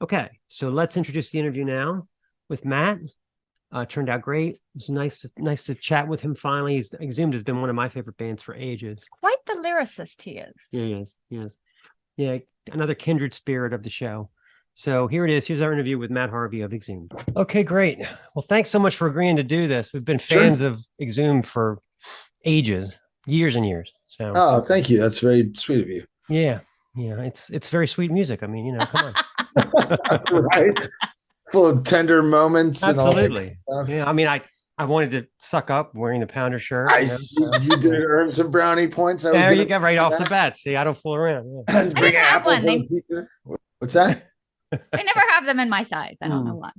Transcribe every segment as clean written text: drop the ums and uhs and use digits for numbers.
Okay, so let's introduce the interview now with Matt. Turned out great. It was nice to chat with him finally. Exhumed has been one of my favorite bands for ages. Quite the lyricist he is. Yeah, he is. He is. Yeah, another kindred spirit of the show. So here it is. Here's our interview with Matt Harvey of Exhumed. Okay, great. Well, thanks so much for agreeing to do this. We've been fans Sure. of Exhumed for ages, years and years. So, Oh, thank you. That's very sweet of you. yeah, it's very sweet music. I mean, come on. Right? Full of tender moments and all that Absolutely. stuff. Yeah, I mean, I wanted to suck up wearing the Pounder shirt. You did earn some brownie points. There you go, right off the bat. See, I don't fool around. Yeah. I didn't have one. What's that? I never have them in my size. I don't know why.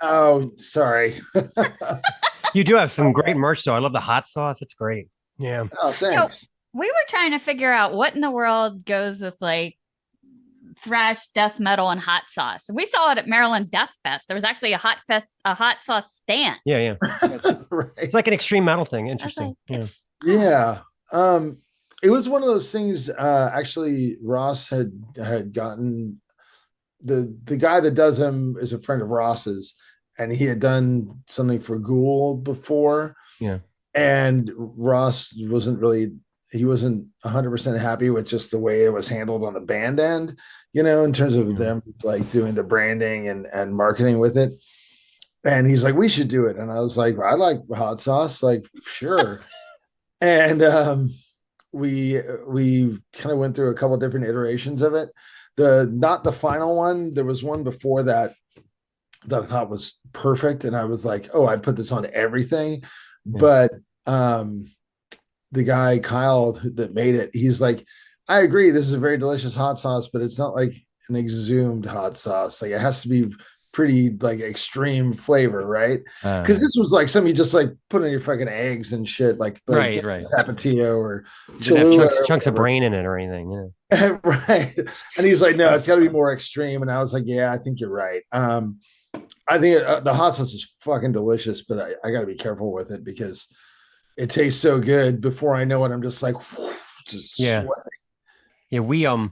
Oh, sorry. You do have some great merch, though. I love the hot sauce. It's great. Yeah. Oh, thanks. We were trying to figure out what in the world goes with like thrash, death metal, and hot sauce. We saw it at Maryland Death Fest. There was actually a hot sauce stand. Yeah. Right. It's like an extreme metal thing. Interesting. Like, yeah. It was one of those things. Actually, Ross had gotten the guy that does them is a friend of Ross's, and he had done something for Ghoul before. Yeah. And Ross wasn't 100% happy with just the way it was handled on the band end, in terms of them like doing the branding and marketing with it. And he's like, we should do it. And I was like, I like hot sauce, like, sure. And we kind of went through a couple different iterations of it. Not the final one. There was one before that I thought was perfect. And I was like, oh, I put this on everything. Yeah. But the guy Kyle that made it, he's like, I agree, this is a very delicious hot sauce, but it's not like an Exhumed hot sauce. Like, it has to be pretty like extreme flavor, right? Because this was like something you just like put on your fucking eggs and shit, like right. Tapatio or chunks of brain in it or anything. Yeah. Right. And he's like, no, it's got to be more extreme. And I was like, yeah, I think you're right. I think the hot sauce is fucking delicious, but I got to be careful with it because it tastes so good. Before I know it, I'm just like, sweating. Yeah.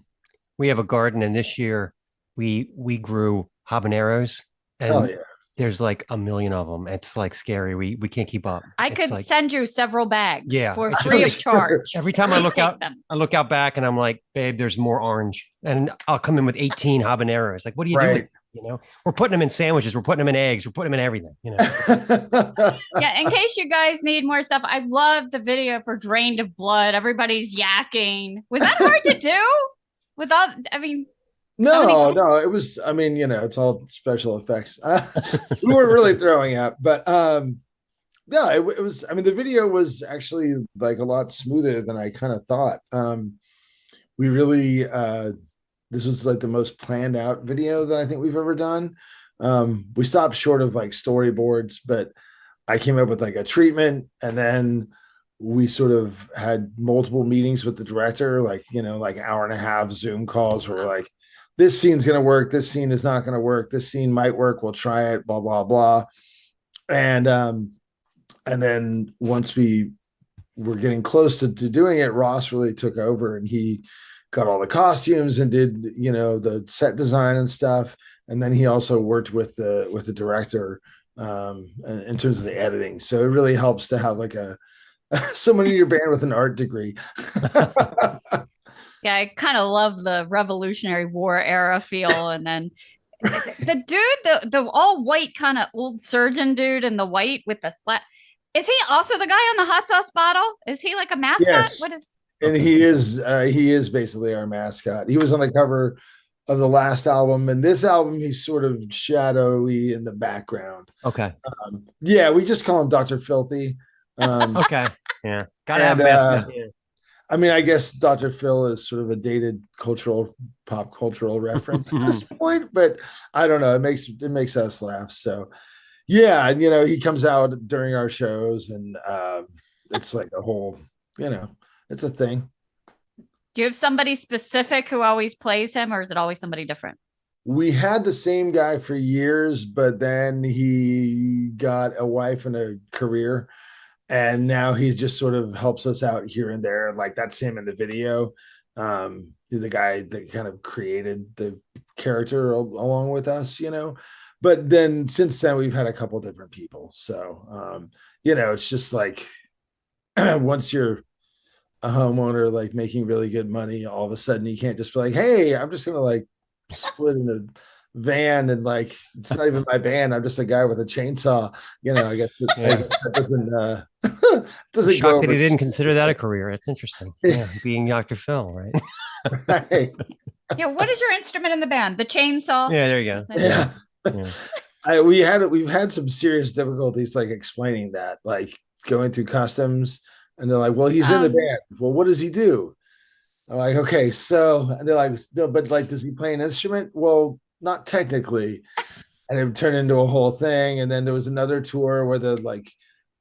We have a garden, and this year we grew habaneros, and there's like a million of them. It's like scary. We can't keep up. I could send you several bags for free of charge. Every time I look out back, and I'm like, babe, there's more orange, and I'll come in with 18 habaneros. Like, what are you doing? We're putting them in sandwiches. We're putting them in eggs. We're putting them in everything. Yeah. In case you guys need more stuff, I love the video for Drained of Blood. Everybody's yakking. Was that hard to do? No, it was. I mean, it's all special effects. We weren't really throwing up, but no, it was. I mean, the video was actually like a lot smoother than I kind of thought. We really. This was like the most planned out video that I think we've ever done. We stopped short of like storyboards, but I came up with like a treatment, and then we sort of had multiple meetings with the director, like, like hour and a half Zoom calls where we're like, this scene's going to work. This scene is not going to work. This scene might work. We'll try it, blah, blah, blah. And then once we were getting close to doing it, Ross really took over, and he got all the costumes and did, the set design and stuff. And then he also worked with the director in terms of the editing. So it really helps to have like someone in your band with an art degree. Yeah, I kind of love the Revolutionary War era feel. And then the dude, the all white kind of old surgeon dude in the white with the splat. Is he also the guy on the hot sauce bottle? Is he like a mascot? Yes. What is? And he is basically our mascot. He was on the cover of the last album, and this album he's sort of shadowy in the background. Okay. Yeah, we just call him Dr. Filthy. Okay. Yeah. Gotta have a mascot. Yeah. I mean, I guess Dr. Phil is sort of a dated pop cultural reference at this point, but I don't know. It makes us laugh. So yeah, and he comes out during our shows, and it's like a whole, it's a thing. Do you have somebody specific who always plays him, or is it always somebody different? We had the same guy for years, but then he got a wife and a career, and now he just sort of helps us out here and there. Like, that's him in the video. The guy that kind of created the character along with us, but then since then we've had a couple different people. So, it's just like once you're a homeowner, like making really good money, all of a sudden you can't just be like, hey, I'm just going to like split in a van and like, it's not even my band. I'm just a guy with a chainsaw. I guess, I guess that doesn't, doesn't go shocked that over. he didn't consider that a career. It's interesting. Yeah. Being Dr. Phil, right? Right. Yeah, what is your instrument in the band? The chainsaw? Yeah, there you go. Yeah. We've had some serious difficulties like explaining that, like going through customs, and they're like, well, he's in the band. Well, what does he do? I'm like, okay, so, and they're like, no, but like, does he play an instrument? Well, not technically. And it turned into a whole thing. And then there was another tour where it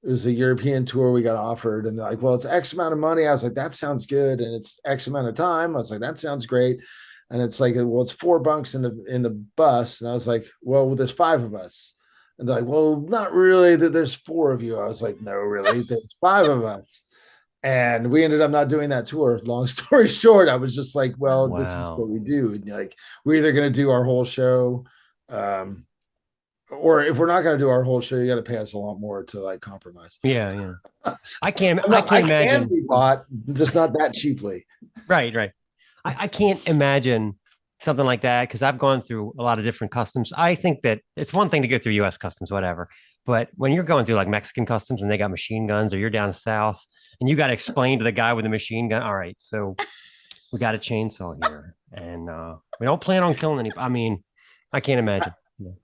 was a European tour we got offered, and they're like, well, it's X amount of money. I was like, that sounds good. And it's X amount of time. I was like, that sounds great. And it's like, well, it's 4 bunks in the bus. And I was like, well, there's 5 of us. And they're like, well, not really. There's 4 of you. I was like, no, really, there's 5 of us. And we ended up not doing that tour. Long story short, I was just like, well, This is what we do. And like, we're either going to do our whole show, or if we're not going to do our whole show, you got to pay us a lot more to like compromise. Yeah. I can't imagine. Can be bought, just not that cheaply. Right. I can't imagine something like that, because I've gone through a lot of different customs. I think that it's one thing to go through US customs, whatever. But when you're going through like Mexican customs and they got machine guns, or you're down south and you got to explain to the guy with the machine gun, all right, so we got a chainsaw here and we don't plan on killing any. I mean, I can't imagine.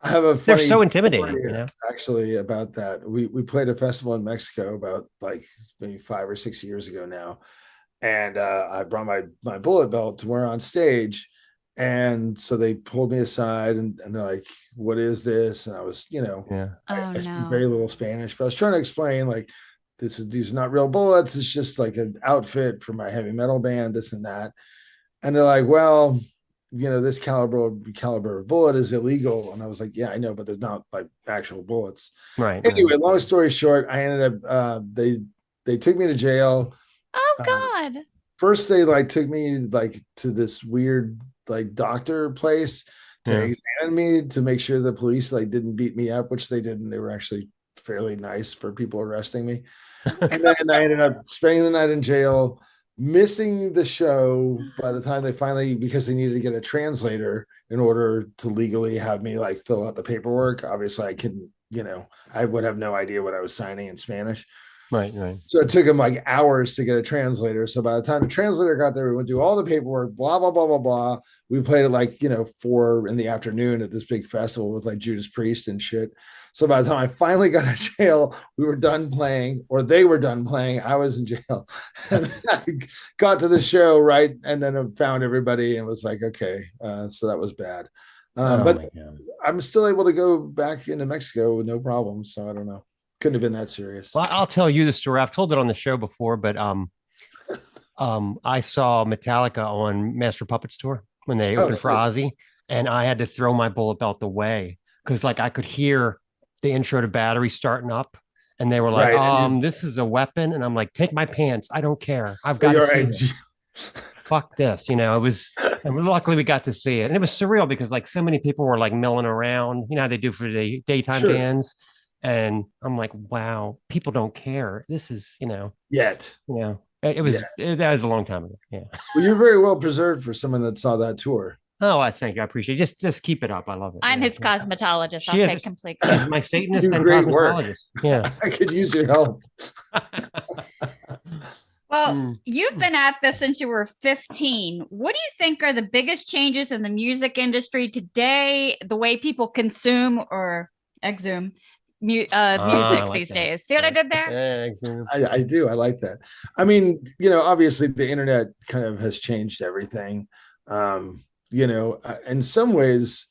I have a They're so intimidating, actually, about that. We played a festival in Mexico about like maybe 5 or 6 years ago now. And I brought my bullet belt to wear on stage. And so they pulled me aside and they're like, what is this? And I was, I speak very little Spanish, but I was trying to explain like, these are not real bullets. It's just like an outfit for my heavy metal band, this and that. And they're like, well, this caliber of bullet is illegal. And I was like, yeah, I know, but they're not like actual bullets. Right. Anyway, long story short, I ended up, they took me to jail. Oh God. First they like took me like to this weird like doctor place to examine me to make sure the police like didn't beat me up, which they didn't. They were actually fairly nice for people arresting me. And then I ended up spending the night in jail, missing the show by the time they finally, because they needed to get a translator in order to legally have me like fill out the paperwork. Obviously I couldn't, I would have no idea what I was signing in Spanish. Right. So it took him like hours to get a translator. So by the time the translator got there, we went through all the paperwork, blah, blah, blah, blah, blah. We played at like, 4 in the afternoon at this big festival with like Judas Priest and shit. So by the time I finally got out of jail, we were done playing, or they were done playing. I was in jail. And I got to the show, right? And then I found everybody and was like, okay, so that was bad. But I'm still able to go back into Mexico with no problem. So I don't know. Couldn't have been that serious. Well, I'll tell you the story. I've told it on the show before, but I saw Metallica on Master Puppets tour when they opened for Ozzy, and I had to throw my bullet belt away because like I could hear the intro to Battery starting up, and they were like, this is a weapon, and I'm like, take my pants, I don't care, I've got to see this. Fuck this, it was, and luckily we got to see it, and it was surreal because like so many people were like milling around, how they do for the daytime bands. And I'm like, wow, people don't care. This is, yet. It was, that was a long time ago. Yeah. Well, you're very well preserved for someone that saw that tour. Oh, I thank you. I appreciate it. Just keep it up. I love it. I'm his cosmetologist. I'll take complete. She's my Satanist and cosmetologist. Yeah. I could use your help. Well, you've been at this since you were 15. What do you think are the biggest changes in the music industry today, the way people consume or exhume music these days? See what I did there? Yeah, I do. I like that. I mean, obviously the internet kind of has changed everything. In some ways,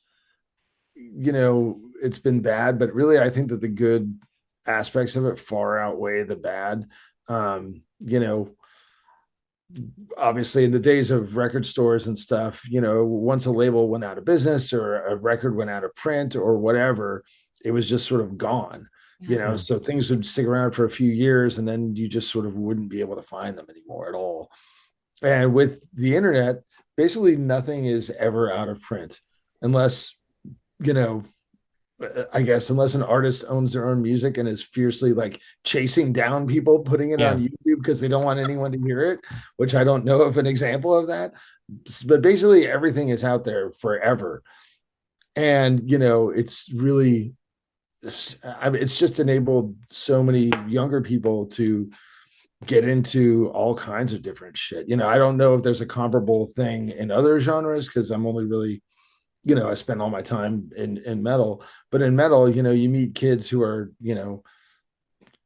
it's been bad, but really I think that the good aspects of it far outweigh the bad. Obviously in the days of record stores and stuff, once a label went out of business or a record went out of print or whatever, it was just sort of gone, so things would stick around for a few years and then you just sort of wouldn't be able to find them anymore at all. And with the internet, basically nothing is ever out of print unless, you know, I guess unless an artist owns their own music and is fiercely like chasing down people putting it on YouTube because they don't want anyone to hear it, which I don't know of an example of that. But basically everything is out there forever. And, you know, it's really, I mean, it's just enabled so many younger people to get into all kinds of different shit. You know, I don't know if there's a comparable thing in other genres because I'm only really, you know, I spend all my time in metal, but in metal, you know, you meet kids who are, you know,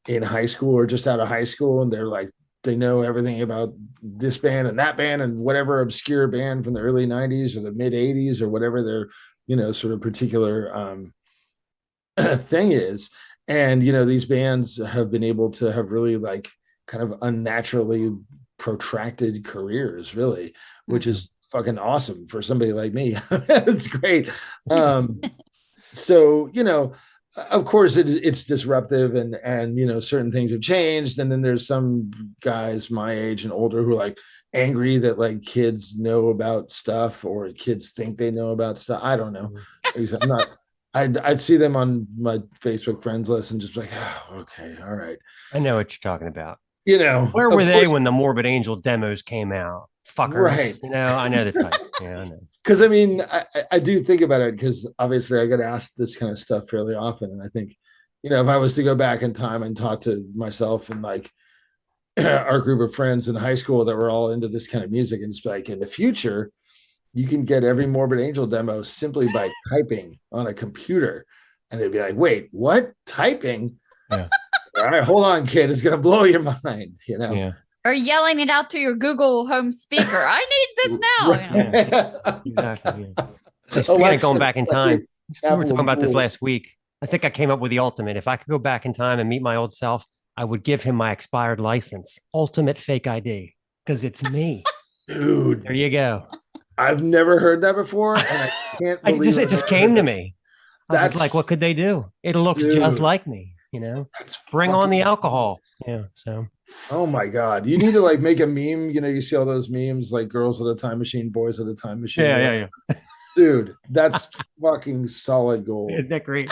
in high school or just out of high school, and they're like, they know everything about this band and that band and whatever obscure band from the early 90s or the mid 80s or whatever their, you know, sort of particular thing is. And, you know, these bands have been able to have really like kind of unnaturally protracted careers, really, which is fucking awesome for somebody like me. It's great. So, you know, of course it's disruptive and, you know, certain things have changed. And then there's some guys my age and older who are like angry that like kids know about stuff or kids think they know about stuff. I don't know. I'm not, I'd see them on my Facebook friends list and just be like, oh, okay, all right. I know what you're talking about. You know, where were they when the Morbid Angel demos came out? Fuckers. Right. You know, I know the type. Yeah, I know. Because I mean, I do think about it because obviously I get asked this kind of stuff fairly often. And I think, you know, if I was to go back in time and talk to myself and like our group of friends in high school that were all into this kind of music and just be like, in the future, you can get every Morbid Angel demo simply by typing on a computer. And they'd be like, wait, what? Typing? Yeah. All right, hold on, kid. It's going to blow your mind, you know? Yeah. Or yelling it out to your Google Home speaker. I need this now. Right. You know? Exactly. Yeah. Speaking of going back in time, we were talking about this last week. I think I came up with the ultimate. If I could go back in time and meet my old self, I would give him my expired license. Ultimate fake ID. Because it's me. Dude. There you go. I've never heard that before. And I can't believe it just came to me. I was like, what could they do? It looks just like me. You know, bring on the alcohol. Yeah. So, oh my God, you need to like make a meme. You know, you see all those memes like girls with a time machine, boys with a time machine. Yeah. Dude, that's fucking solid gold. Isn't that great?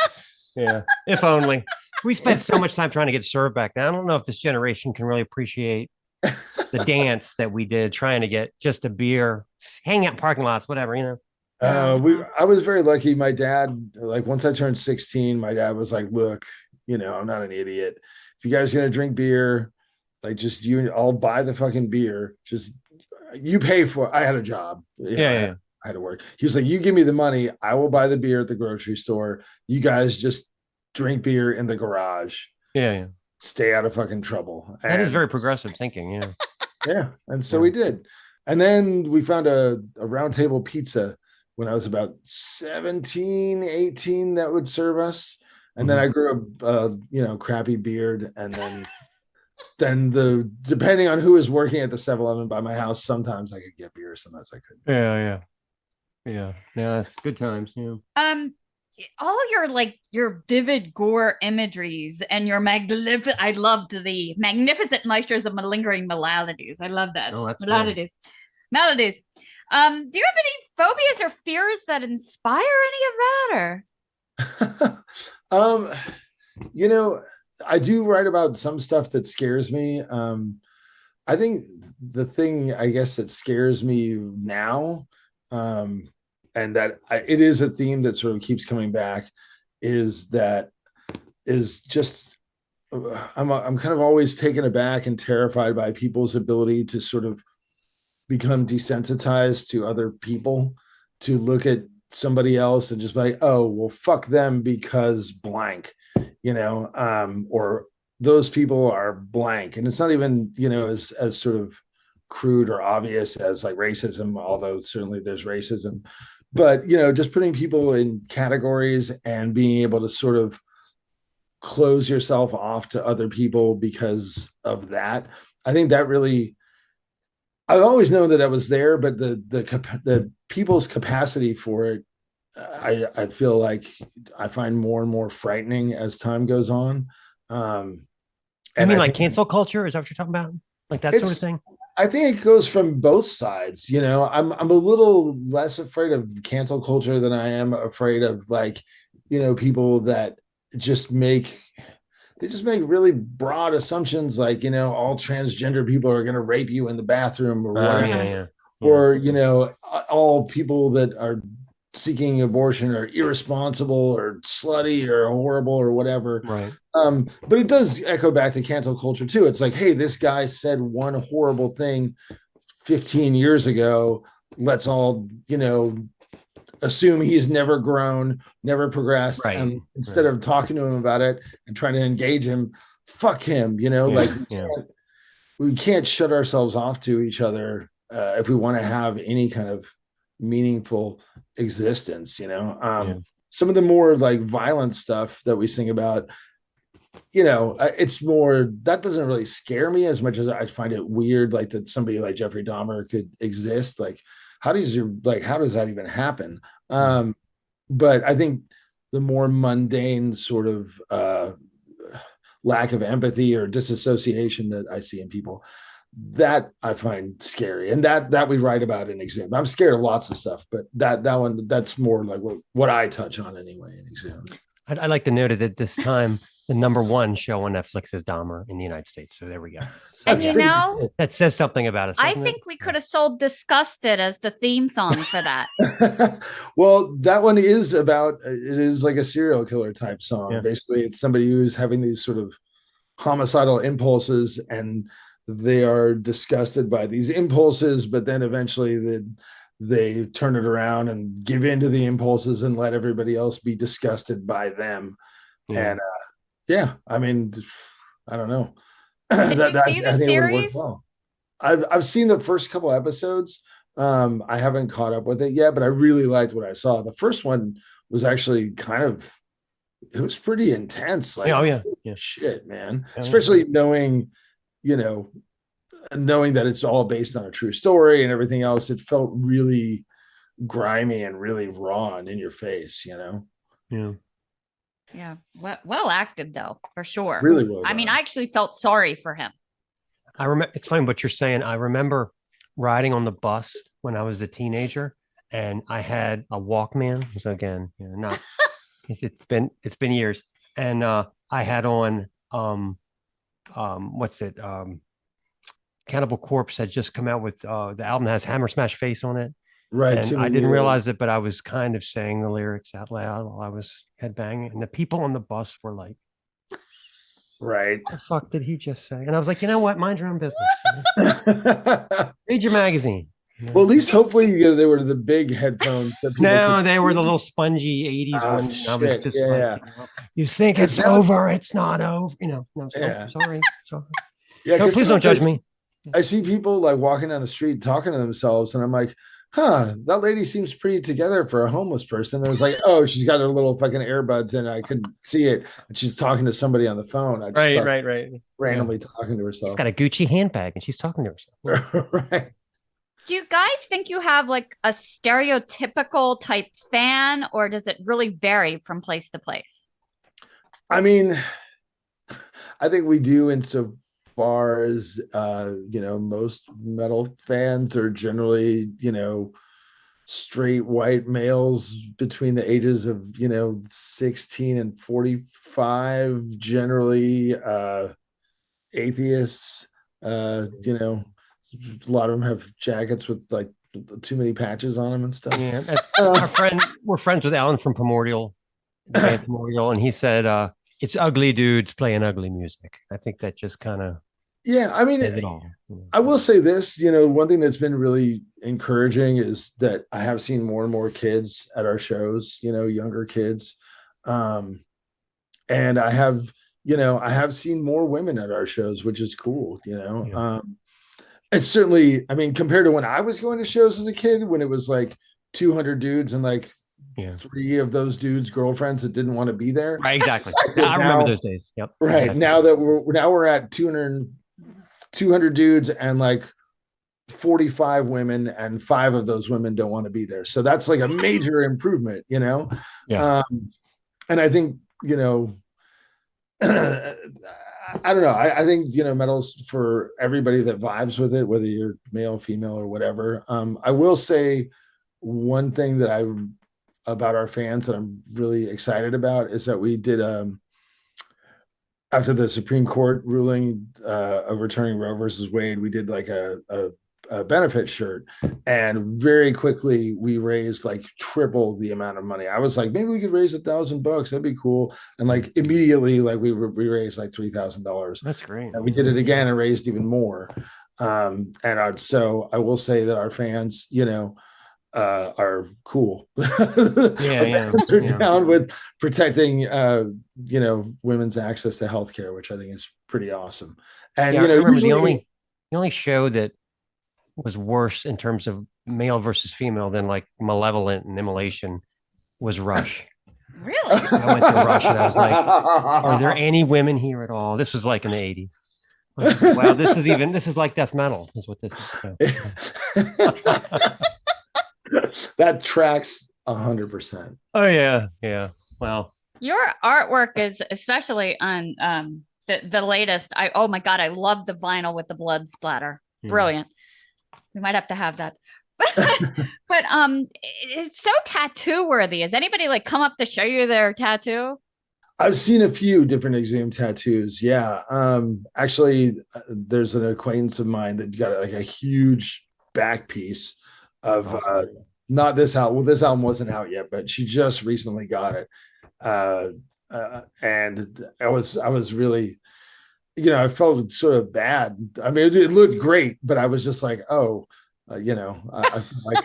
Yeah. If only. We spent so much time trying to get served back then. I don't know if this generation can really appreciate the dance that we did trying to get just a beer, hang out in parking lots, whatever, you know. I was very lucky. My dad, like once I turned 16, my dad was like, look, you know, I'm not an idiot. If you guys are gonna drink beer, like just I'll buy the fucking beer. Just you pay for it. I had a job. I had to work. He was like, you give me the money, I will buy the beer at the grocery store. You guys just drink beer in the garage. Yeah. Stay out of fucking trouble. That is very progressive thinking, yeah. Yeah. And so we did. And then we found a round table pizza when I was about 17, 18 that would serve us. And then I grew a you know, crappy beard, and then depending on who was working at the 7-Eleven by my house, sometimes I could get beer, sometimes I couldn't. Yeah. That's good times. Yeah. All your vivid gore imageries and your I loved the magnificent maestros of malingering melodies. I love that. Oh, that's melodies. Do you have any phobias or fears that inspire any of that, or? You know, I do write about some stuff that scares me. I think the thing I guess that scares me now, and that it is a theme that sort of keeps coming back, is just I'm kind of always taken aback and terrified by people's ability to sort of become desensitized to other people, to look at somebody else and just be like, oh, well, fuck them because blank, you know, or those people are blank. And it's not even, you know, as sort of crude or obvious as like racism, although certainly there's racism, but, you know, just putting people in categories and being able to sort of close yourself off to other people because of that. I think that really, I've always known that I was there, but the people's capacity for it, I feel like I find more and more frightening as time goes on. I mean, like cancel culture? Is that what you're talking about? Like that sort of thing? I think it goes from both sides. I'm a little less afraid of cancel culture than I am afraid of like, people that just make really broad assumptions like, all transgender people are going to rape you in the bathroom or whatever. Yeah. Or, all people that are seeking abortion are irresponsible or slutty or horrible or whatever. Right. But it does echo back to cancel culture too. It's like, hey, this guy said one horrible thing 15 years ago. Let's all, assume he's never grown, never progressed. Right. And instead of talking to him about it and trying to engage him, fuck him, we can't shut ourselves off to each other if we want to have any kind of meaningful existence. Some of the more like violent stuff that we sing about, it's more that doesn't really scare me as much as I find it weird, like that somebody like Jeffrey Dahmer could exist. Like, how does that even happen? But I think the more mundane sort of lack of empathy or disassociation that I see in people, that I find scary, and that we write about in Exhumed. I'm scared of lots of stuff, but that one, that's more like what I touch on anyway in Exhumed. I'd like to note that at this time, the #1 show on Netflix is Dahmer in the United States. So there we go. And that says something about us. I think we could have sold "Disgusted" as the theme song for that. Well, that one is about, it is like a serial killer type song. Yeah. Basically, it's somebody who's having these sort of homicidal impulses, and they are disgusted by these impulses, but then eventually they turn it around and give in to the impulses and let everybody else be disgusted by them. Yeah. And I mean, I don't know. Did you see the series? Well. I've seen the first couple episodes. I haven't caught up with it yet, but I really liked what I saw. The first one was actually it was pretty intense. Like, shit, man. Especially knowing that it's all based on a true story and everything else. It felt really grimy and really raw and in your face, Yeah. Well acted though, for sure. Really well done. I mean, I actually felt sorry for him. I remember, it's funny what you're saying. I remember riding on the bus when I was a teenager, and I had a Walkman. So again, not it's been years, and I had on what's it? Cannibal Corpse had just come out with the album that has Hammer Smash Face on it. Right. And I didn't realize it, but I was kind of saying the lyrics out loud while I was headbanging, and the people on the bus were like, right. What the fuck did he just say? And I was like, you know what? Mind your own business. Read your magazine. Well, at least hopefully they were the big headphones. No, they were the little spungy 80s ones. Shit. I was just you think it's over, it's not over. Sorry. Yeah, no, please don't judge me. I see people like walking down the street talking to themselves, and I'm like, that lady seems pretty together for a homeless person. And it was like, oh, she's got her little fucking earbuds in. I couldn't see it. And she's talking to somebody on the phone. Right. Randomly talking to herself. She's got a Gucci handbag and she's talking to herself. Right. Do you guys think you have like a stereotypical type fan, or does it really vary from place to place? I mean, I think we do insofar as most metal fans are generally straight white males between the ages of 16 and 45, generally atheists. A lot of them have jackets with like too many patches on them and stuff. Yeah, we're friends with Alan from Primordial, and he said it's ugly dudes playing ugly music. I think that just kind of I mean, I will say this, one thing that's been really encouraging is that I have seen more and more kids at our shows, younger kids. And I have seen more women at our shows, which is cool, it's certainly, I mean, compared to when I was going to shows as a kid, when it was like 200 dudes and like 3 of those dudes' girlfriends that didn't want to be there. Right, exactly. I remember those days. Yep. Right. Exactly. Now that we're at 200 dudes and like 45 women, and 5 of those women don't want to be there. So that's like a major improvement, And I think, I don't know. I think, metal's for everybody that vibes with it, whether you're male, female, or whatever. I will say one thing that about our fans that I'm really excited about is that we did after the Supreme Court ruling overturning Roe versus Wade, we did like a benefit shirt, and very quickly we raised like triple the amount of money. I was like, maybe we could raise $1,000. That'd be cool. And like immediately, like we raised like $3,000. That's great. And we did it again and raised even more. So I will say that our fans, are cool. They're down with protecting, women's access to healthcare, which I think is pretty awesome. And I remember the only show that was worse in terms of male versus female than like Malevolent and Immolation was Rush. Really? I went to Rush and I was like, are there any women here at all? This was like in the 80s. Wow, this is like death metal, is what this is. That tracks 100%. Oh yeah. Well, your artwork is especially on the latest. Oh my god, I love the vinyl with the blood splatter. Brilliant. We might have to have that. But it's so tattoo worthy. Has anybody like come up to show you their tattoo? I've seen a few different Exhumed tattoos. Yeah. Actually, there's an acquaintance of mine that got like a huge back piece of not this album. Well, this album wasn't out yet, but she just recently got it. And I was really, I felt sort of bad. I mean, it looked great, but I was just like, oh, I like,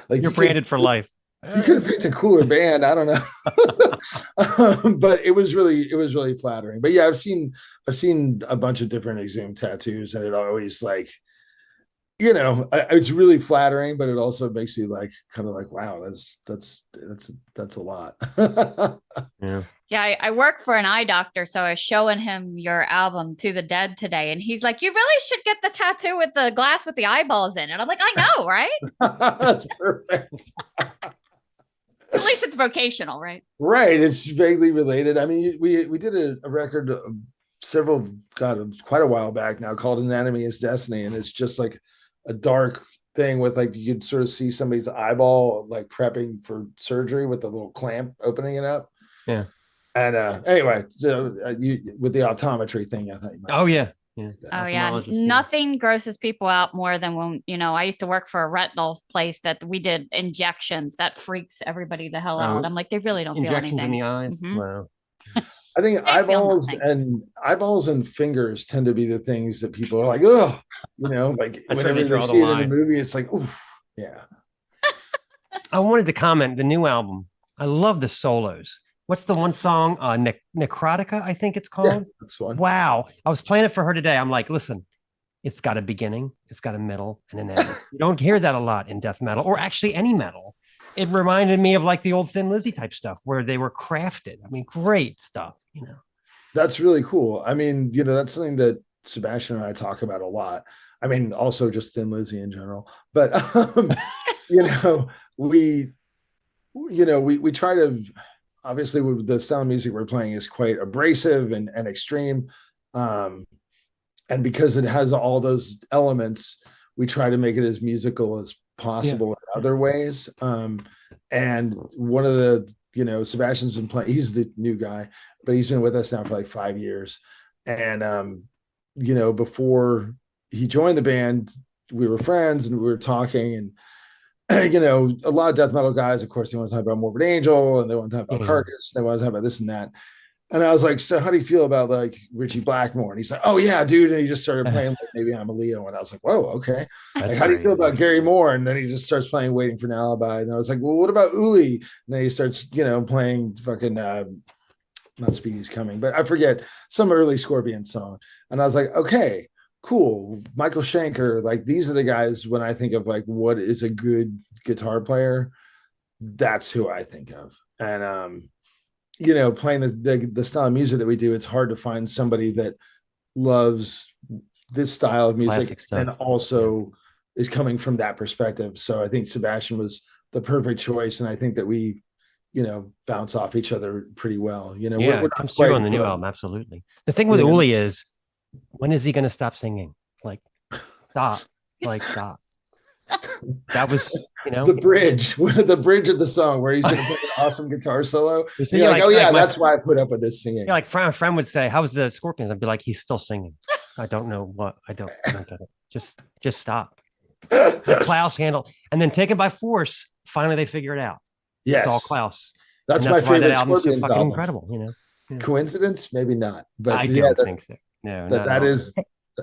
like you're branded for life. You could have picked a cooler band. I don't know. But it was really flattering. But yeah, I've seen a bunch of different Exhumed tattoos, and it always like, it's really flattering, but it also makes me like kind of like, wow, that's a lot. Yeah, I work for an eye doctor, so I was showing him your album To the Dead today, and he's like, you really should get the tattoo with the glass with the eyeballs in it. I'm like, I know, right? That's perfect. At least it's vocational, right? Right. It's vaguely related. I mean, we did a record quite a while back now called Anatomy is Destiny, and it's just like a dark thing with like you could sort of see somebody's eyeball like prepping for surgery with the little clamp opening it up. Yeah. And anyway, with the optometry thing, I thought. Oh yeah. Oh yeah, nothing grosses people out more than when I used to work for a retinal place that we did injections. That freaks everybody the hell out. I'm like, they really don't feel anything. Injections in the eyes. Mm-hmm. Wow. I think eyeballs and fingers tend to be the things that people are like, oh, like that's whenever they see it in a movie, it's like, oof, yeah. I wanted to comment the new album. I love the solos. What's the one song? Necrotica, I think it's called. Yeah, that's one. Wow. I was playing it for her today. I'm like, listen, it's got a beginning, it's got a middle, and an end. You don't hear that a lot in death metal, or actually any metal. It reminded me of like the old Thin Lizzy type stuff where they were crafted. I mean, great stuff, That's really cool. I mean, that's something that Sebastian and I talk about a lot. I mean, also just Thin Lizzy in general. But we try to, obviously the style of music we're playing is quite abrasive and extreme. And because it has all those elements, we try to make it as musical as possible in other ways. And one of the, Sebastian's been playing, he's the new guy, but he's been with us now for like 5 years. And, before he joined the band, we were friends and we were talking, and a lot of death metal guys, of course, they want to talk about Morbid Angel and they want to talk about Carcass. They want to talk about this and that. And I was like, so how do you feel about like Richie Blackmore? And he's like, oh yeah, dude. And he just started playing like Maybe I'm a Leo. And I was like, whoa, okay. Like, how do you feel about Gary Moore? And then he just starts playing Waiting for an Alibi. And I was like, well, what about Uli? And then he starts, playing fucking not Speedy's Coming, but I forget some early Scorpion song. And I was like, okay, cool. Michael Schenker, like these are the guys when I think of like what is a good guitar player, that's who I think of. And playing the style of music that we do, it's hard to find somebody that loves this style of music and also is coming from that perspective. So I think Sebastian was the perfect choice, and I think that we bounce off each other pretty well. Yeah, we're it not comes through quite, on the new album. Absolutely. The thing with Uli is, when is he going to stop singing? Like, stop. Like, stop. That was, the bridge, the bridge of the song where he's going to play an awesome guitar solo. You're like, oh yeah, that's why I put up with this singing. Yeah, like my friend would say, "How's the Scorpions?" I'd be like, "He's still singing." I don't know what. I don't get it. Just stop. Let Klaus handle, and then Taken by Force. Finally, they figure it out. Yes, it's all Klaus. That's my favorite. That album's so fucking album. Incredible. Yeah. Coincidence? Maybe not. But I don't think so. No, that is.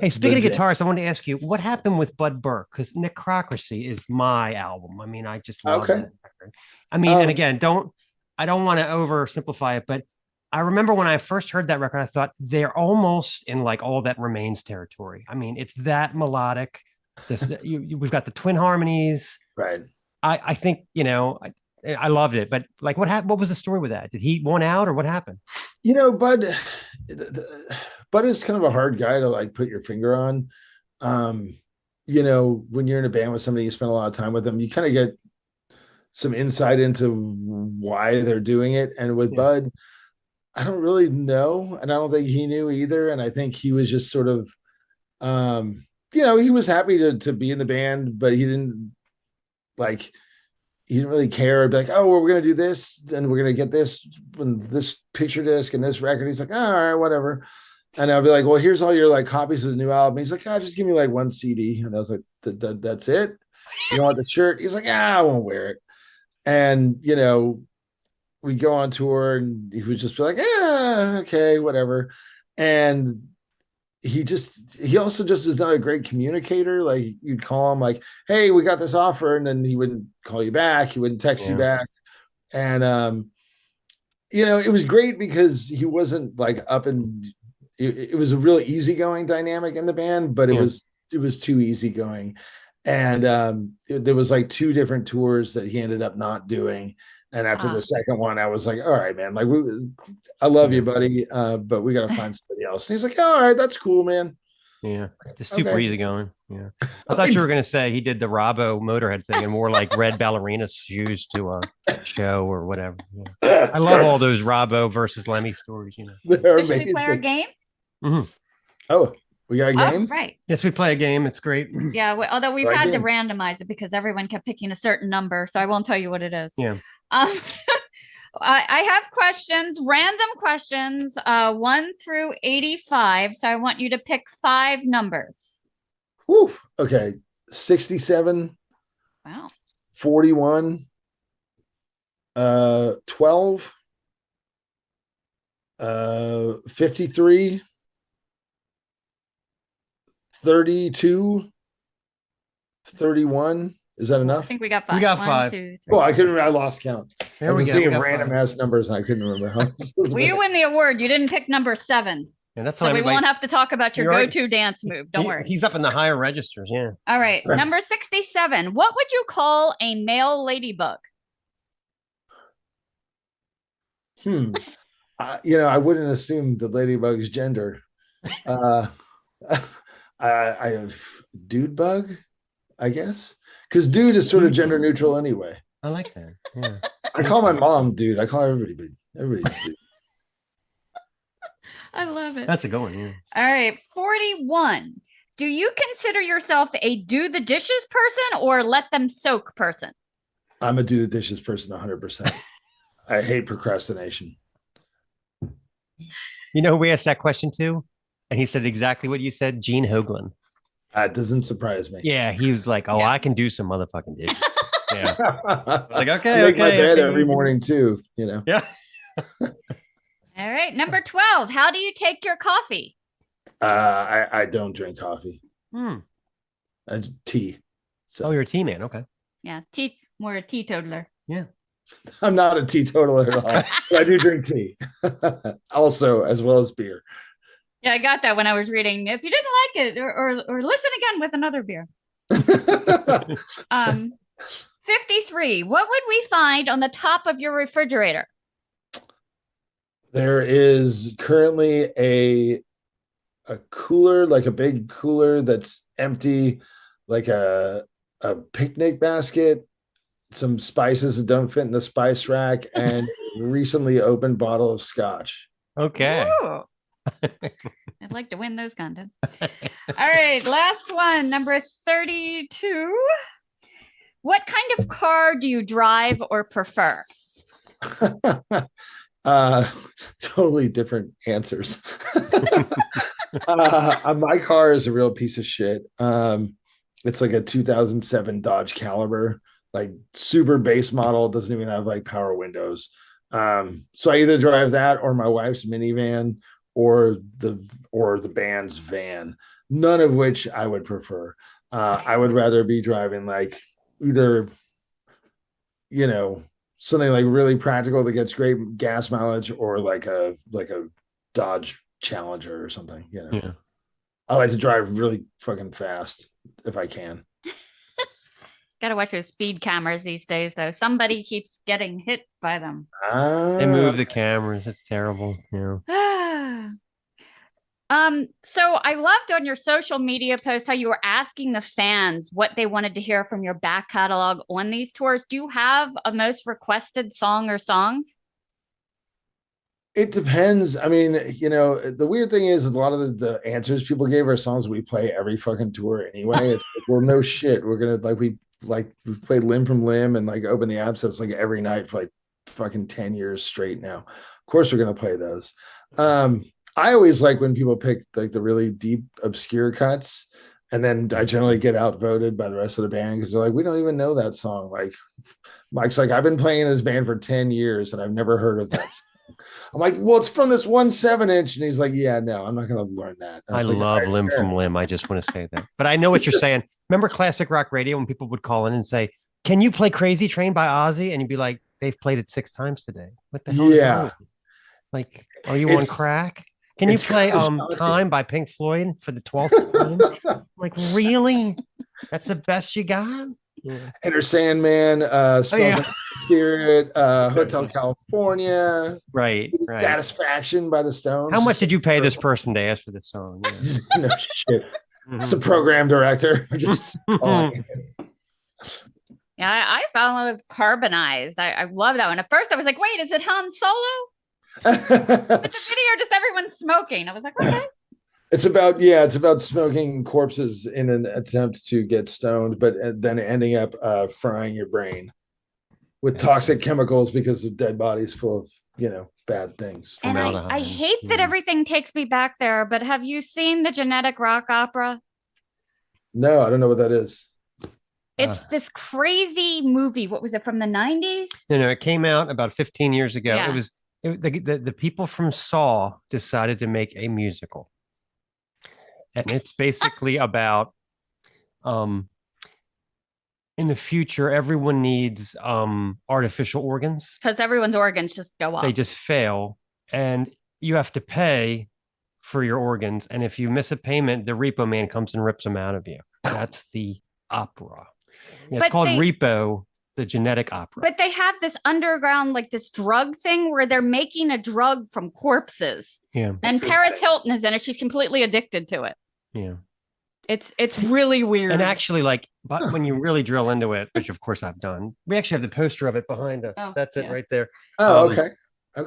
Hey, speaking of guitarists, I wanted to ask you what happened with Bud Burke, because Necrocracy is my album. I mean, I just love that record. I mean, and again, I don't want to oversimplify it, but I remember when I first heard that record, I thought they're almost in like All That Remains territory. I mean, it's that melodic. We've got the twin harmonies. Right. I think, I loved it, but like, what happened? What was the story with that? Did he want out, or what happened? Bud is kind of a hard guy to like put your finger on. When you're in a band with somebody, you spend a lot of time with them, you kind of get some insight into why they're doing it. And with Bud, I don't really know, and I don't think he knew either. And I think he was just sort of, he was happy to be in the band, but he didn't really care. I'd be like, oh, well, we're going to do this and we're going to get this picture disc and this record. He's like, all right, whatever. And I'll be like, well, here's all your like copies of the new album. He's like, just give me like one CD. And I was like, that's it? You don't want the shirt? He's like, I won't wear it. And, we go on tour and he would just be like, okay, whatever. And he also just is not a great communicator. Like you'd call him like, hey, we got this offer. And then he wouldn't call you back. He wouldn't text you back. And, it was great because he wasn't like up and it was a really easygoing dynamic in the band, but it was too easygoing. And there was like 2 different tours that he ended up not doing. And after the second one, I was like, all right, man, like I love you, buddy. But we got to find somebody else. And he's like, all right, that's cool, man. Yeah. Just super easy going. Yeah. I thought you were going to say he did the Robbo Motorhead thing and wore like red ballerina shoes to a show or whatever. Yeah. I love all those Robbo versus Lemmy stories, Should we play our game? Mm-hmm. Oh, we got a game? Right. Yes, we play a game. It's great. Yeah, although we've had to randomize it because everyone kept picking a certain number, so I won't tell you what it is. Yeah. I have questions, random questions, 1 through 85. So I want you to pick 5 numbers. Whew. Okay. 67. Wow. 41. 12. 53. 32. 31. Is that enough? I think we got 5. We got 1, 5. 2, 3. Well, I lost count. There we go. Seeing random ass numbers and I couldn't remember how. Well, you win the award. You didn't pick number 7. And that's so we won't have to talk about your go-to dance move. Don't worry. He's up in the higher registers. Yeah. All right. Number 67. What would you call a male ladybug? I wouldn't assume the ladybug's gender. I have dude bug, I guess, because dude is sort of gender neutral anyway. I like that. Yeah. I call my mom dude. I call everybody's dude. I love it. That's a good one. Yeah. All right. 41. Do you consider yourself a do the dishes person or let them soak person? I'm a do the dishes person 100%. I hate procrastination. We asked that question too, and he said exactly what you said. Gene Hoglan. That doesn't surprise me. Yeah, he was like, I can do some motherfucking dishes. Yeah. Like, I make my bed every morning too, Yeah. All right. Number 12. How do you take your coffee? I don't drink coffee. Tea. So. Oh, you're a tea man. Okay. Yeah. More a teetotaler. Yeah. I'm not a teetotaler at all, but I do drink tea. Also, as well as beer. Yeah, I got that when I was reading. If you didn't like it, or listen again with another beer. 53. What would we find on the top of your refrigerator? There is currently a cooler, like a big cooler that's empty, like a picnic basket some spices that don't fit in the spice rack, and recently opened bottle of scotch. Okay. Ooh. I'd like to win those contests. All right, last one, number 32. What kind of car do you drive or prefer? Totally different answers. My car is a real piece of shit. It's like a 2007 Dodge Caliber, like super base model, doesn't even have like power windows. So I either drive that or my wife's minivan or the band's van, none of which I would prefer. I would rather be driving like either, you know, something like really practical that gets great gas mileage, or like a Dodge Challenger or something, you know. Yeah. I like to drive really fucking fast if I can. Gotta watch those speed cameras these days, though. Somebody keeps getting hit by them. They move the cameras. It's terrible. Yeah. So I loved on your social media post how you were asking the fans what they wanted to hear from your back catalog on these tours. Do you have a most requested song or songs? It depends. I mean, you know, the weird thing is a lot of the answers people gave are songs we play every fucking tour anyway. It's like, well, no shit. We're gonna we've played Limb from Limb and like Open the Absence like every night for like fucking 10 years straight now. Of course we're gonna play those. I always like when people pick like the really deep, obscure cuts, and then I generally get outvoted by the rest of the band because they're like, we don't even know that song. Like Mike's like, I've been playing this band for 10 years and I've never heard of that song. I'm like, well, it's from this 1 7-inch. And he's like, yeah, no, I'm not going to learn that. I love Limb from Limb. I just want to say that. But I know what you're saying. Remember classic rock radio when people would call in and say, can you play Crazy Train by Ozzy? And you'd be like, they've played it 6 times today. What the hell is wrong with you? Like, are you on crack? Can you play Time by Pink Floyd for the 12th time? Like, really? That's the best you got? Yeah. Enter Sandman, Smells Like Spirit, Hotel California, right? Satisfaction by the Stones. How much did you pay this person to ask for this song? Yeah. No shit. It's a program director. Just yeah, I fell in love with Carbonized. I love that one. At first, I was like, wait, is it Han Solo? But the video, just everyone smoking. I was like, okay. It's about smoking corpses in an attempt to get stoned, but then ending up frying your brain with toxic chemicals because of dead bodies full of, you know, bad things. And I hate that everything takes me back there, but have you seen the Genetic Rock Opera? No, I don't know what that is. It's this crazy movie. What was it, from the 90s? No, it came out about 15 years ago. Yeah. The people from Saw decided to make a musical. And it's basically about in the future, everyone needs artificial organs. Because everyone's organs just go up. They just fail. And you have to pay for your organs. And if you miss a payment, the repo man comes and rips them out of you. That's the opera. Yeah, it's called Repo, the genetic opera. But they have this underground, like this drug thing where they're making a drug from corpses. Yeah. And Paris Hilton is in it. She's completely addicted to it. Yeah. It's really weird. And actually, like, but when you really drill into it, which of course I've done, we actually have the poster of it behind us. That's it right there. Oh, okay.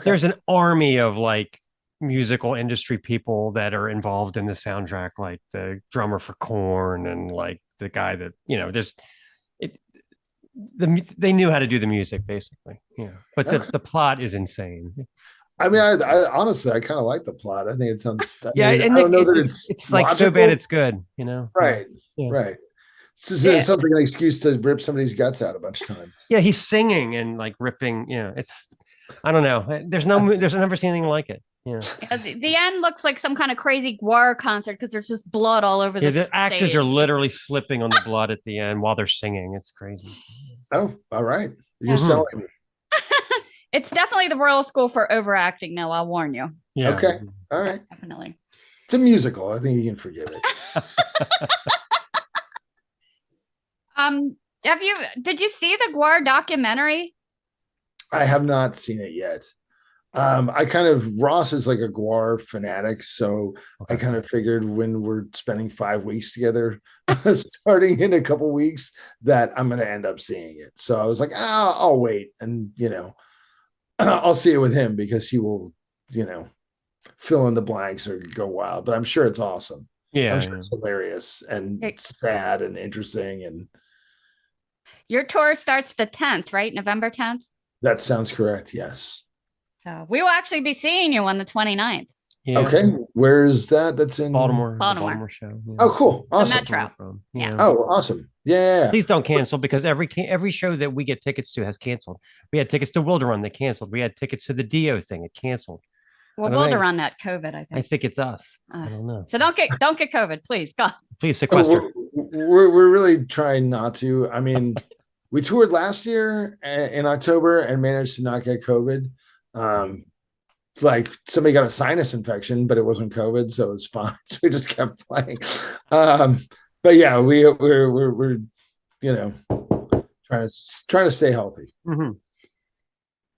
There's an army of like musical industry people that are involved in the soundtrack, like the drummer for Korn and like the guy that, you know, they knew how to do the music basically. Yeah. But the plot is insane. I mean, I honestly, I kind of like the plot. I think it sounds. Yeah, I don't know that it's like logical. so bad it's good, you know. Right, right. It sounds like an excuse to rip somebody's guts out a bunch of time. Yeah, he's singing and like ripping. You know, it's. I don't know. There's never seen anything like it. Yeah. The end looks like some kind of crazy Guar concert because there's just blood all over the stage. The actors are literally slipping on the blood at the end while they're singing. It's crazy. Oh, all right. You're selling me. It's definitely the Royal School for overacting, though. I'll warn you. Yeah. Okay. All right. Definitely. It's a musical. I think you can forgive it. Did you see the Guar documentary? I have not seen it yet. I kind of Ross is like a Guar fanatic, so I Okay. kind of figured when we're spending 5 weeks together, starting in a couple weeks, that I'm going to end up seeing it. So I was like, I'll wait, and I'll see it with him because he will, you know, fill in the blanks or go wild. But I'm sure it's awesome. I'm Yeah, sure yeah. it's hilarious and Okay. sad and interesting, and Your tour starts the 10th, right? November 10th. that sounds correct. Yes. So we will actually be seeing you on the 29th. Yeah. Okay, where's that? That's in. Baltimore, the Baltimore, Baltimore show. Oh, Yeah. cool, the awesome. That's where we're Metro. from. Yeah. Yeah. Oh, awesome. Yeah. Please don't cancel because every show that we get tickets to has canceled. We had tickets to Wilder Run, they canceled. We had tickets to the Dio thing, it canceled. Well, I don't we'll know. run that COVID, I I think. think it's us. Uh, I don't know. so don't get COVID, please. God. Please Oh, sequester. we're really trying not to. I mean, we toured last year in October and managed to not get COVID. Um, like somebody got a sinus infection, but it wasn't COVID, so it was fine. So we just kept playing. Um, but yeah, we're you know trying to stay healthy. Mhm.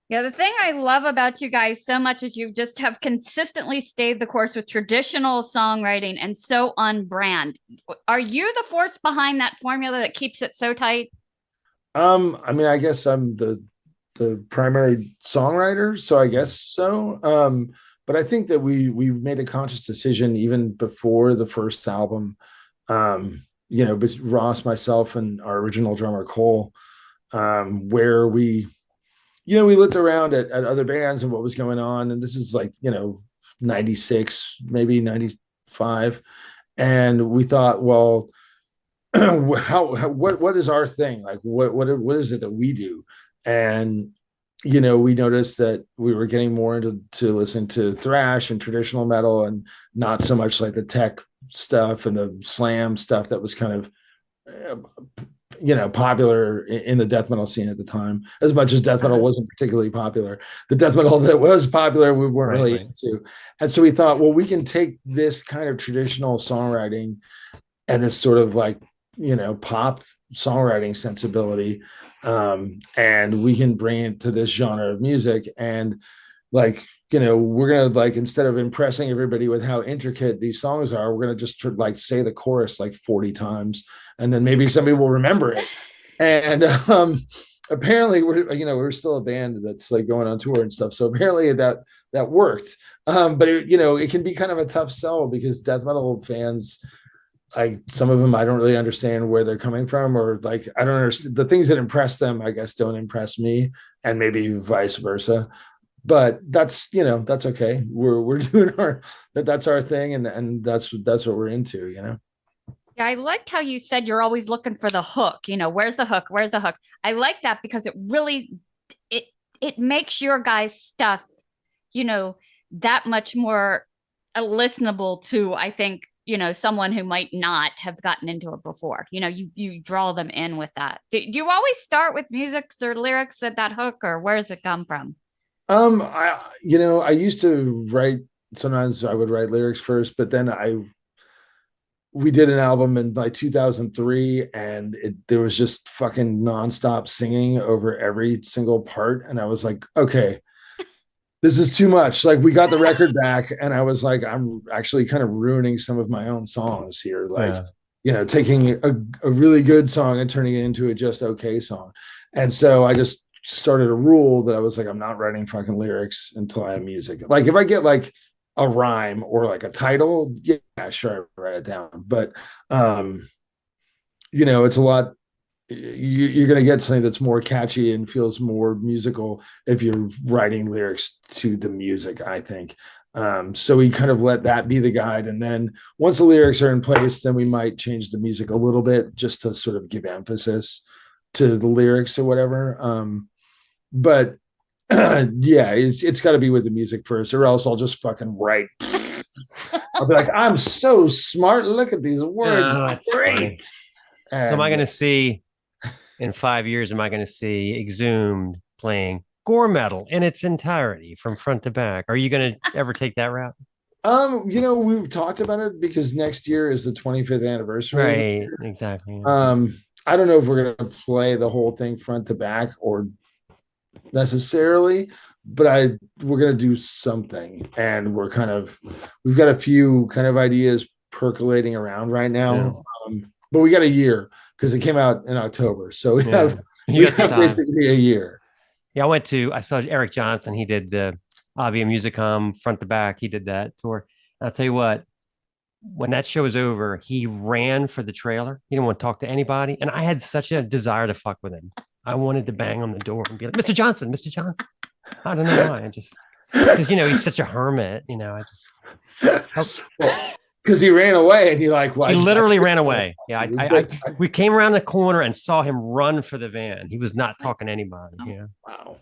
Yeah, the thing I love about you guys so much is you just have consistently stayed the course with traditional songwriting and so on brand. Are you the force behind that formula that keeps it so tight? I mean, I guess I'm the primary songwriter, so I guess so. But I think that we made a conscious decision even before the first album. But Ross, myself, and our original drummer Cole, where we looked around at other bands and what was going on, and this is like 96, maybe 95, and we thought, well, what is our thing, like what is it that we do? And we noticed that we were getting more into listen to thrash and traditional metal and not so much like the tech stuff and the slam stuff that was kind of popular in the death metal scene at the time. As much as death metal wasn't particularly popular, the death metal that was popular we weren't really into. And so we thought, well, we can take this kind of traditional songwriting and this sort of like pop songwriting sensibility, and we can bring it to this genre of music. And like we're gonna, like, instead of impressing everybody with how intricate these songs are, we're gonna just like say the chorus like 40 times, and then maybe somebody will remember it. And apparently we're still a band that's like going on tour and stuff, so apparently that worked. But it can be kind of a tough sell because death metal fans, like, some of them I don't really understand where they're coming from, or like I don't understand the things that impress them, I guess, don't impress me, and maybe vice versa. But that's okay. We're doing that's our thing, and that's what we're into. Yeah, I liked how you said you're always looking for the hook. Where's the hook? Where's the hook? I like that because it really it makes your guys' stuff, that much more listenable to, I think, someone who might not have gotten into it before. You draw them in with that. Do you always start with music or lyrics at that hook, or where does it come from? I used to write. Sometimes I would write lyrics first, but then we did an album in like 2003, and there was just fucking nonstop singing over every single part, and I was like, okay, this is too much. Like, we got the record back, and I was like, I'm actually kind of ruining some of my own songs here. Like, taking a really good song and turning it into a just okay song. And so I just started a rule that I was like, I'm not writing fucking lyrics until I have music. Like, if I get like a rhyme or like a title, yeah, sure, I write it down. But it's a lot. You're going to get something that's more catchy and feels more musical if you're writing lyrics to the music, I think. So we kind of let that be the guide, and then once the lyrics are in place, then we might change the music a little bit just to sort of give emphasis to the lyrics or whatever. But yeah, it's got to be with the music first, or else I'll just fucking write. I'll be like, I'm so smart. Look at these words. Great. So am I going to see in 5 years? Am I going to see Exhumed playing gore metal in its entirety from front to back? Are you going to ever take that route? We've talked about it because next year is the 25th anniversary. Right, exactly. I don't know if we're going to play the whole thing front to back, or necessarily, but we're gonna do something, and we've got a few kind of ideas percolating around right now. But we got a year because it came out in October, so we have basically a year. Yeah, I saw Eric Johnson. He did the Avia Musicom front to back. He did that tour. And I'll tell you what, when that show was over, he ran for the trailer. He didn't want to talk to anybody. And I had such a desire to fuck with him. I wanted to bang on the door and be like, Mr. Johnson, Mr. Johnson. I don't know why. I just, because, he's such a hermit, I just. Because he ran away and he literally ran away. Yeah. We came around the corner and saw him run for the van. He was not talking to anybody. Yeah. Wow.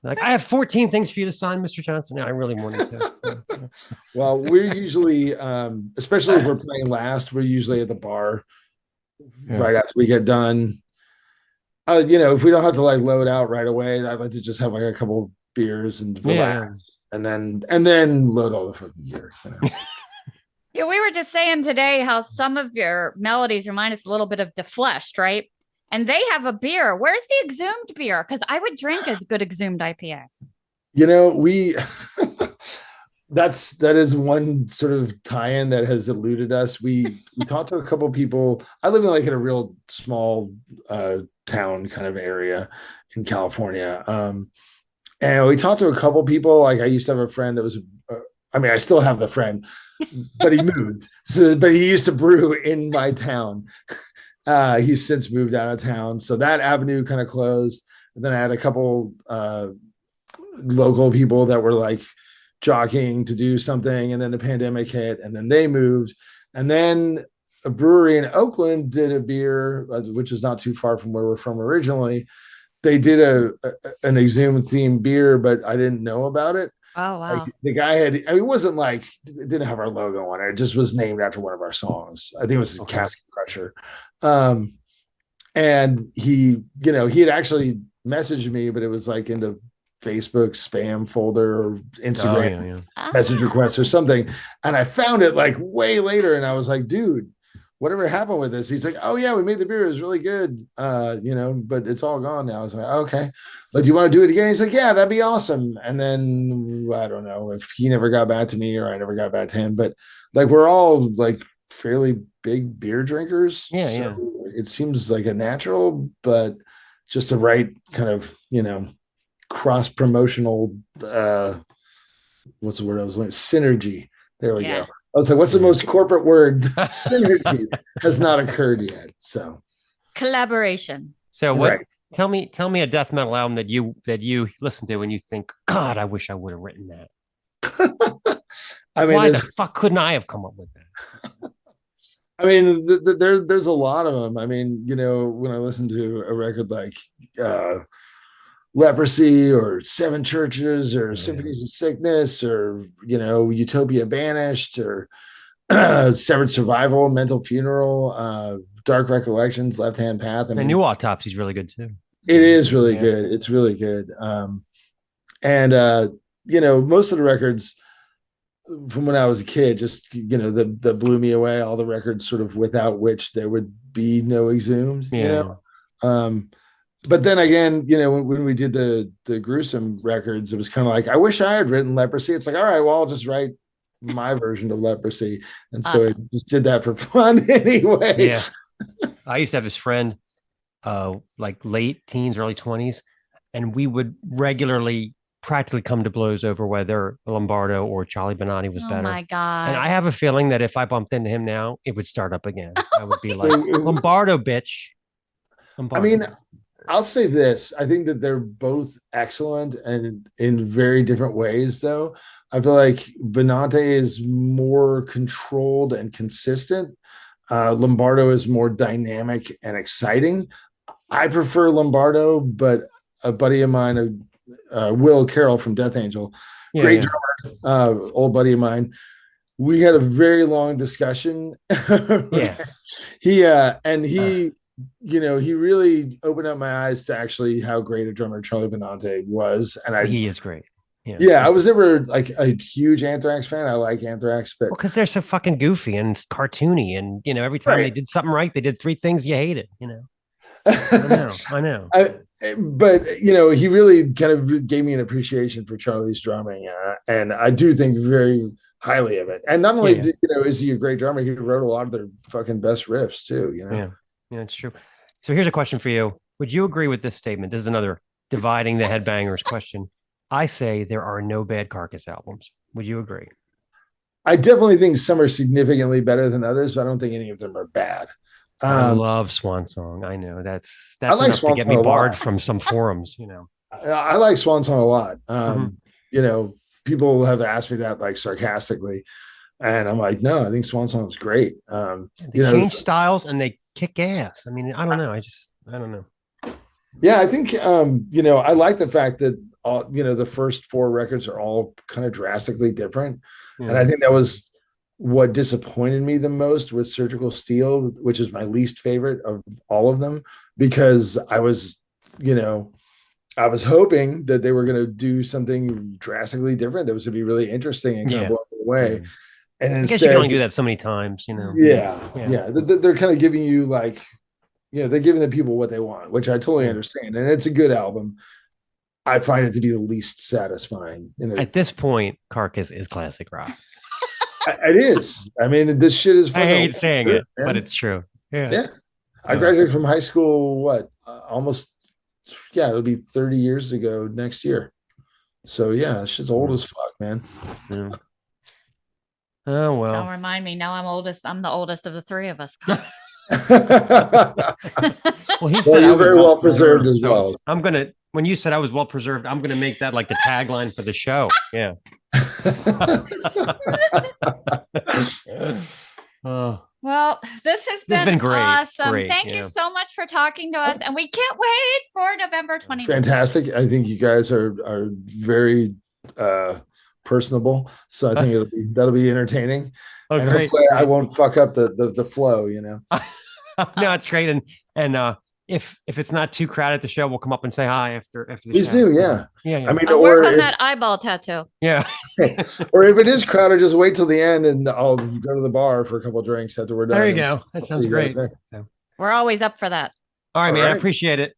Like, I have 14 things for you to sign, Mr. Johnson. I really wanted to. Well, we're usually, especially if we're playing last, we're usually at the bar right after we get done. If we don't have to load out right away, I'd like to just have a couple beers and relax, and then load all the fucking gear. Yeah, we were just saying today how some of your melodies remind us a little bit of Defleshed, right? And they have a beer. Where's the Exhumed beer? Because I would drink a good Exhumed IPA. We that is one sort of tie-in that has eluded us. We talked to a couple of people. I live in a real small town kind of area in California. And we talked to a couple of people. I used to have a friend that was, I still have the friend, but he moved. But he used to brew in my town. He's since moved out of town. So that avenue kind of closed. And then I had a couple local people that were jockeying to do something. And then the pandemic hit and then they moved. And then a brewery in Oakland did a beer, which is not too far from where we're from originally. They did an Exhumed themed beer, but I didn't know about it. Oh, wow. The guy it wasn't it didn't have our logo on it. It just was named after one of our songs. I think it was Casket Crusher. And he had actually messaged me, but it was in the Facebook spam folder or Instagram message requests or something. And I found it way later. And I was like, dude, whatever happened with this? He's like, oh yeah, we made the beer. It was really good. But it's all gone now. I was like, okay, but do you want to do it again? He's like, yeah, that'd be awesome. And then I don't know if he never got back to me or I never got back to him, but we're all fairly big beer drinkers. Yeah. It seems like a natural, but just the right kind of, cross promotional, what's the word I was looking? Synergy. There we go. I was like, what's the most corporate word? Synergy has not occurred yet. So collaboration. So what? Right. Tell me a death metal album that you listen to and you think, God, I wish I would have written that. Why the fuck couldn't I have come up with that? There's a lot of them. When I listen to a record like Leprosy or Seven Churches or Symphonies of Sickness or Utopia Banished or Severed Survival, Mental Funeral, Dark Recollections, Left Hand Path. The New Autopsy is really good too. It is really good. It's really good. Most of the records from when I was a kid, just that blew me away. All the records sort of without which there would be no Exhumed. But then again, when we did the gruesome records, it was kind of I wish I had written Leprosy. It's all right, well, I'll just write my version of Leprosy. And so I just did that for fun anyway. Yeah. I used to have this friend, late teens, early 20s, and we would regularly practically come to blows over whether Lombardo or Charlie Benatti was better. Oh my God. And I have a feeling that if I bumped into him now, it would start up again. I would be like, Lombardo, bitch. Lombardo. I'll say this. I think that they're both excellent and in very different ways, though. I feel like Benante is more controlled and consistent. Lombardo is more dynamic and exciting. I prefer Lombardo, but a buddy of mine, Will Carroll from Death Angel, great drummer, old buddy of mine. We had a very long discussion. He really opened up my eyes to actually how great a drummer Charlie Benante was. And he is great. Yeah, I was never a huge Anthrax fan. I like Anthrax, but because they're so fucking goofy and cartoony, and every time they did something right, they did three things you hated. I know. but he really kind of gave me an appreciation for Charlie's drumming, and I do think very highly of it. And not only is he a great drummer, he wrote a lot of their fucking best riffs too. Yeah, it's true. So here's a question for you: would you agree with this statement? This is another dividing the headbangers question. I say there are no bad Carcass albums. Would you agree? I definitely think some are significantly better than others, but I don't think any of them are bad. I love Swan Song. I know that's I like enough Swan to get Song me a barred lot. from some forums. I like Swan Song a lot. People have asked me that like sarcastically, and I'm like, no, I think Swan Song is great. They change styles and they kick ass. I mean, I don't know. I don't know. Yeah, I think I like the fact that all the first 4 records are all kind of drastically different, and I think that was what disappointed me the most with Surgical Steel, which is my least favorite of all of them, because I was hoping that they were going to do something drastically different that was going to be really interesting and kind of blow me away. And instead, I guess you can only do that so many times, Yeah. They're kind of giving you like, they're giving the people what they want, which I totally understand. And it's a good album. I find it to be the least satisfying. At this point, Carcass is classic rock. It is. I mean, this shit is I hate saying it, but it's true. Yeah. I graduated from high school, it'll be 30 years ago next year. So yeah, shit's old as fuck, man. Yeah. Oh well. Don't remind me. Now I'm the oldest of the 3 of us. Well, he said you're very well preserved as well. When you said I was well preserved, I'm gonna make that like the tagline for the show. Yeah. Well, this has been great. Awesome. Great, Thank you so much for talking to us, and we can't wait for November 20th. Fantastic. I think you guys are very personable, so I think that'll be entertaining. And great. Hopefully I won't fuck up the flow. No, it's great, and if it's not too crowded at the show, we'll come up and say hi after the Please show. do, yeah. I mean, I'll work on that eyeball tattoo. Yeah. Or if it is crowded, just wait till the end, and I'll go to the bar for a couple of drinks after we're done. There you go. That sounds great. We're always up for that. All right, man. I appreciate it.